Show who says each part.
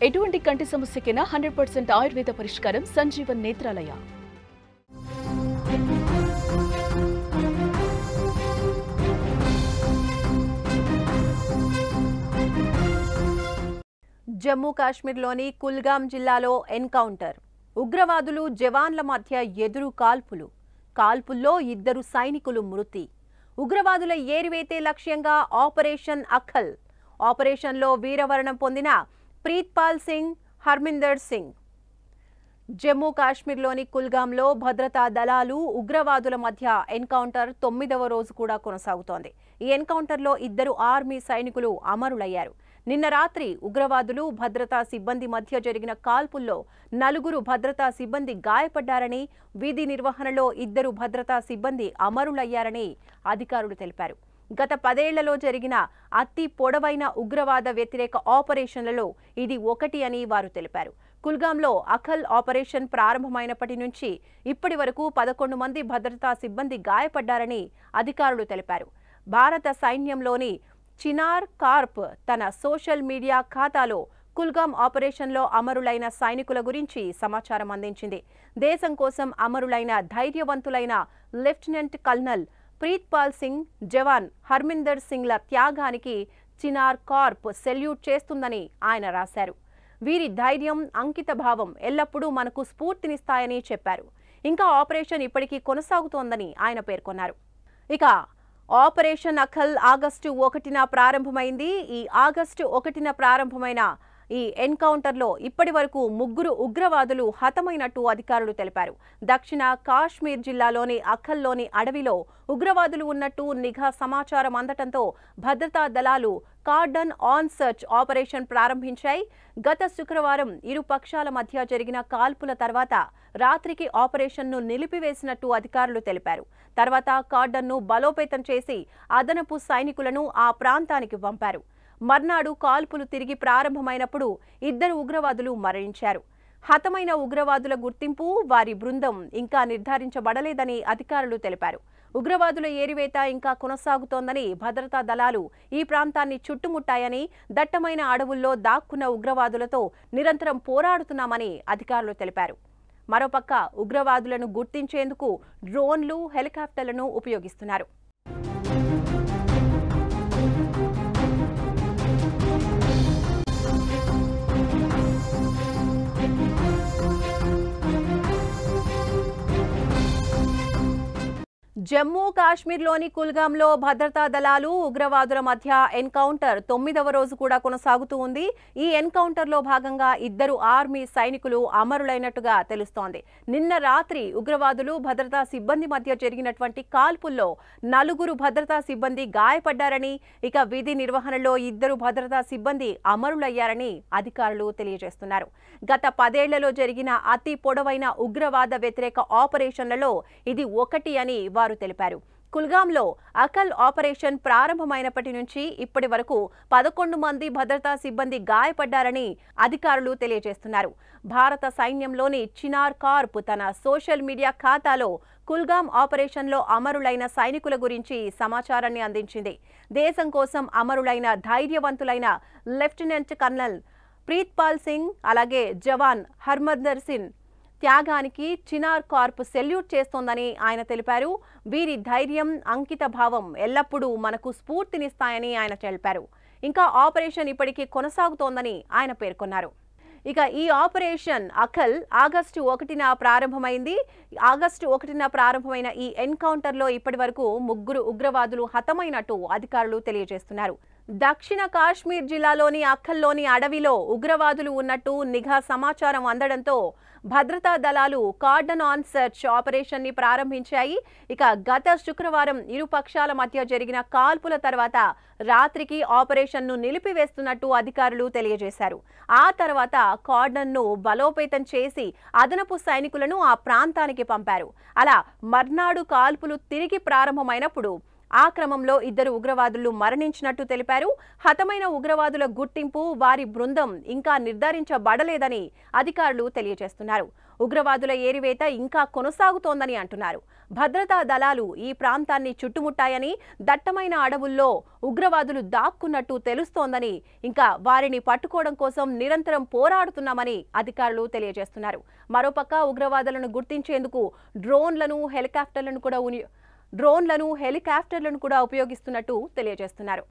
Speaker 1: ఎటువంటి కంటి సమస్యకైనా 100% ఆయుర్వేద పరిష్కారం సంజీవన్ నేత్రాలయ.
Speaker 2: జమ్మూ కాశ్మీర్లోని కుల్గాం జిల్లాలో ఎన్కౌంటర్. ఉగ్రవాదులు జవాన్ల మధ్య ఎదురు కాల్పులు. కాల్పుల్లో 2 సైనికులు మృతి. ఉగ్రవాదుల ఏరివేతే లక్ష్యంగా ఆపరేషన్ అఖల్. ఆపరేషన్లో వీరమరణం పొందిన ప్రీత్పాల్ సింగ్, హర్మిందర్ సింగ్. జమ్మూ కాశ్మీర్లోని కుల్గాంలో భద్రతా దళాలు ఉగ్రవాదుల మధ్య ఎన్కౌంటర్ 9వ రోజు కూడా కొనసాగుతోంది. ఈ ఎన్కౌంటర్లో 2 ఆర్మీ సైనికులు అమరులయ్యారు. నిన్న రాత్రి ఉగ్రవాదులు భద్రతా సిబ్బంది మధ్య జరిగిన కాల్పుల్లో 4 భద్రతా సిబ్బంది గాయపడ్డారని, విధి నిర్వహణలో 2 భద్రతా సిబ్బంది అమరులయ్యారని అధికారులు తెలిపారు. గత 10 ఏళ్లలో జరిగిన అతి పొడవైన ఉగ్రవాద వ్యతిరేక ఆపరేషన్లలో ఇది ఒకటి అని వారు తెలిపారు. కుల్గాంలో అఖల్ ఆపరేషన్ ప్రారంభమైనప్పటి నుంచి ఇప్పటి వరకు 11 మంది భద్రతా సిబ్బంది గాయపడ్డారని అధికారులు తెలిపారు. భారత సైన్యంలోని చినార్ కార్ప్ తన సోషల్ మీడియా ఖాతాలో కుల్గాం ఆపరేషన్లో అమరులైన సైనికుల గురించి సమాచారం అందించింది. దేశం కోసం అమరులైన ధైర్యవంతులైన లెఫ్టినెంట్ కల్నల్ ప్రీత్పాల్ సింగ్, జవాన్ హర్మిందర్ సింగ్ల త్యాగానికి చినార్ కార్ప్ సెల్యూట్ చేస్తుందని ఆయన రాశారు. వీరి ధైర్యం, అంకిత భావం ఎల్లప్పుడూ మనకు స్ఫూర్తినిస్తాయని చెప్పారు. ఇంకా ఆపరేషన్ ఇప్పటికీ కొనసాగుతోందని ఆయన పేర్కొన్నారు. ఇక ఆపరేషన్ అఖల్ ఆగస్టు 1న ప్రారంభమైంది. ఈ ఆగస్టు 1న ప్రారంభమైన ఈ ఎన్కౌంటర్లో ఇప్పటి వరకు 3 ఉగ్రవాదులు హతమైనట్టు అధికారులు తెలిపారు. దక్షిణ కాశ్మీర్ జిల్లాలోని అఖల్లోని అడవిలో ఉగ్రవాదులు ఉన్నట్టు నిఘా సమాచారం అందటంతో భద్రతా దళాలు కార్డన్ ఆన్ సర్చ్ ఆపరేషన్ ప్రారంభించాయి. గత శుక్రవారం ఇరు పక్షాల మధ్య జరిగిన కాల్పుల తర్వాత రాత్రికి ఆపరేషన్ను నిలిపివేసినట్టు అధికారులు తెలిపారు. తర్వాత కార్డన్ను బలోపేతం చేసి అదనపు సైనికులను ఆ ప్రాంతానికి పంపారు. మర్నాడు కాల్పులు తిరిగి ప్రారంభమైనప్పుడు 2 ఉగ్రవాదులు మరణించారు. హతమైన ఉగ్రవాదుల గుర్తింపు, వారి బృందం ఇంకా నిర్ధారించబడలేదని అధికారులు తెలిపారు. ఉగ్రవాదుల ఏరివేత ఇంకా కొనసాగుతోందని, భద్రతా దళాలు ఈ ప్రాంతాన్ని చుట్టుముట్టాయని, దట్టమైన అడవుల్లో దాక్కున్న ఉగ్రవాదులతో నిరంతరం పోరాడుతున్నామని అధికారులు తెలిపారు. మరోపక్క ఉగ్రవాదులను గుర్తించేందుకు డ్రోన్లు, హెలికాప్టర్లను ఉపయోగిస్తున్నారు. జమ్మూ కాశ్మీర్లోని కుల్గాంలో భద్రతా దళాలు ఉగ్రవాదుల మధ్య ఎన్కౌంటర్ 9వ రోజు కూడా కొనసాగుతూ ఉంది. ఈ ఎన్కౌంటర్లో భాగంగా 2 ఆర్మీ సైనికులు అమరులైనట్టుగా తెలుస్తోంది. నిన్న రాత్రి ఉగ్రవాదులు భద్రతా సిబ్బంది మధ్య జరిగినటువంటి కాల్పుల్లో 4 భద్రతా సిబ్బంది గాయపడ్డారని, ఇక విధి నిర్వహణలో 2 భద్రతా సిబ్బంది అమరులయ్యారని అధికారులు తెలియజేస్తున్నారు. గత 10 ఏళ్లలో జరిగిన అతి పొడవైన ఉగ్రవాద వ్యతిరేక ఆపరేషన్లలో ఇది ఒకటి అని వారు తెలిపారు. కుల్గాంలో అఖల్ ఆపరేషన్ ప్రారంభమైనప్పటి నుంచి ఇప్పటి వరకు 11 మంది భద్రతా సిబ్బంది గాయపడ్డారని అధికారులు తెలియజేస్తున్నారు. భారత సైన్యంలోని చినార్ కార్ప్ తన సోషల్ మీడియా ఖాతాలో కుల్గాం ఆపరేషన్లో అమరులైన సైనికుల గురించి సమాచారాన్ని అందించింది. దేశం కోసం అమరులైన ధైర్యవంతులైన లెఫ్టినెంట్ కల్నల్ ప్రీత్పాల్ సింగ్, అలాగే జవాన్ హర్మిందర్ సింగ్ త్యాగానికి చినార్ కార్ప్ సెల్యూట్ చేస్తోందని ఆయన తెలిపారు. వీరి ధైర్యం, అంకిత భావం ఎల్లప్పుడూ మనకు స్ఫూర్తినిస్తాయని ఆయన తెలిపారు. ఇంకా ఆపరేషన్ ఇప్పటికీ కొనసాగుతోందని ఆయన పేర్కొన్నారు. ఇక ఈ ఆపరేషన్ అఖల్ ఆగస్టు 1న ప్రారంభమైంది. ఆగస్టు 1న ప్రారంభమైన ఈ ఎన్కౌంటర్లో ఇప్పటి వరకు 3 ఉగ్రవాదులు హతమైనట్టు అధికారులు తెలియజేస్తున్నారు. దక్షిణ కాశ్మీర్ జిల్లాలోని అఖల్లోని అడవిలో ఉగ్రవాదులు ఉన్నట్టు నిఘా సమాచారం అందడంతో భద్రతా దళాలు కార్డన్ ఆన్ సర్చ్ ఆపరేషన్ ని ప్రారంభించాయి. ఇక గత శుక్రవారం ఇరు పక్షాల మధ్య జరిగిన కాల్పుల తర్వాత రాత్రికి ఆపరేషన్ను నిలిపివేస్తున్నట్టు అధికారులు తెలియజేశారు. ఆ తర్వాత కార్డన్ను బలోపేతం చేసి అదనపు సైనికులను ఆ ప్రాంతానికి పంపారు. అలా మర్నాడు కాల్పులు తిరిగి ప్రారంభమైనప్పుడు ఆ క్రమంలో 2 ఉగ్రవాదులు మరణించినట్టు తెలిపారు. హతమైన ఉగ్రవాదుల గుర్తింపు, వారి బృందం ఇంకా నిర్ధారించబడలేదని అధికారులు తెలియజేస్తున్నారు. ఉగ్రవాదుల ఏరివేత ఇంకా కొనసాగుతోందని అంటున్నారు. భద్రతా దళాలు ఈ ప్రాంతాన్ని చుట్టుముట్టాయని, దట్టమైన అడవుల్లో ఉగ్రవాదులు దాక్కున్నట్టు తెలుస్తోందని, ఇంకా వారిని పట్టుకోవడం కోసం నిరంతరం పోరాడుతున్నామని అధికారులు తెలియజేస్తున్నారు. మరోపక్క ఉగ్రవాదులను గుర్తించేందుకు డ్రోన్లను, హెలికాప్టర్లను కూడా ఉపయోగిస్తున్నట్టు తెలియజేస్తున్నారు.